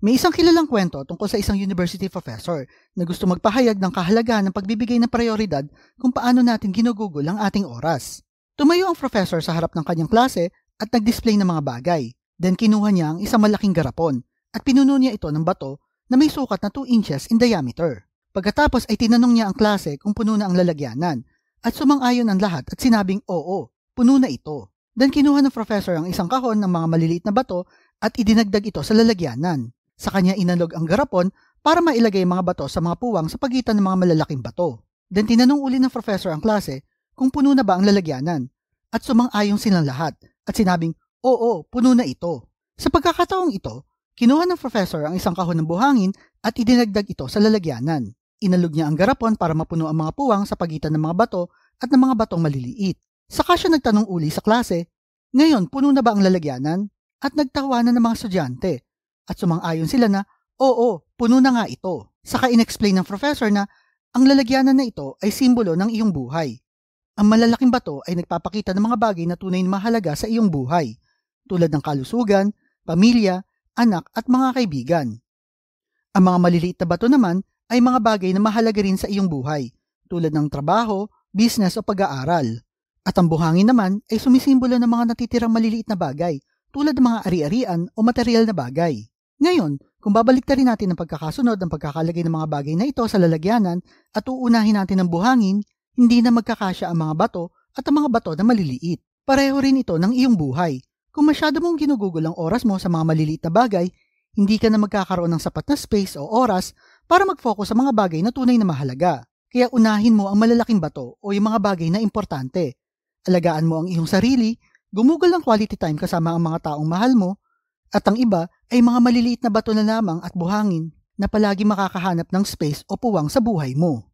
May isang kilalang kwento tungkol sa isang university professor na gusto magpahayag ng kahalagahan ng pagbibigay ng prioridad kung paano natin ginugugol ang ating oras. Tumayo ang professor sa harap ng kanyang klase at nag-display ng mga bagay. Then kinuha niya ang isang malaking garapon at pinuno niya ito ng bato na may sukat na 2 inches in diameter. Pagkatapos ay tinanong niya ang klase kung puno na ang lalagyanan at sumang-ayon ang lahat at sinabing oo, puno na ito. Then kinuha ng professor ang isang kahon ng mga maliliit na bato at idinagdag ito sa lalagyanan. Sa kanya inalog ang garapon para mailagay ang mga bato sa mga puwang sa pagitan ng mga malalaking bato. Then tinanong uli ng professor ang klase kung puno na ba ang lalagyanan at sumang-ayon silang lahat at sinabing oo, puno na ito. Sa pagkakataong ito, kinuha ng professor ang isang kahon ng buhangin at idinagdag ito sa lalagyanan. Inalog niya ang garapon para mapuno ang mga puwang sa pagitan ng mga bato at ng mga batong maliliit. Saka siya nagtanong uli sa klase, ngayon puno na ba ang lalagyanan? At nagtawanan ng mga estudyante. At sumang-ayon sila na, oo, puno na nga ito. Saka inexplain ng professor na ang lalagyanan na ito ay simbolo ng iyong buhay. Ang malalaking bato ay nagpapakita ng mga bagay na tunay na mahalaga sa iyong buhay, tulad ng kalusugan, pamilya, anak at mga kaibigan. Ang mga maliliit na bato naman ay mga bagay na mahalaga rin sa iyong buhay, tulad ng trabaho, business o pag-aaral. At ang buhangin naman ay sumisimbolo ng mga natitirang maliliit na bagay, tulad ng mga ari-arian o material na bagay. Ngayon, kung babaliktarin natin ang pagkakasunod ng pagkakalagay ng mga bagay na ito sa lalagyanan at uunahin natin ang buhangin, hindi na magkakasya ang mga bato at ang mga bato na maliliit. Pareho rin ito ng iyong buhay. Kung masyado mong ginugugol ang oras mo sa mga maliliit na bagay, hindi ka na magkakaroon ng sapat na space o oras para mag-focus sa mga bagay na tunay na mahalaga. Kaya unahin mo ang malalaking bato o yung mga bagay na importante. Alagaan mo ang iyong sarili, gumugol ng quality time kasama ang mga taong mahal mo, at ang iba ay mga maliliit na bato na lamang at buhangin na palagi makakahanap ng space o puwang sa buhay mo.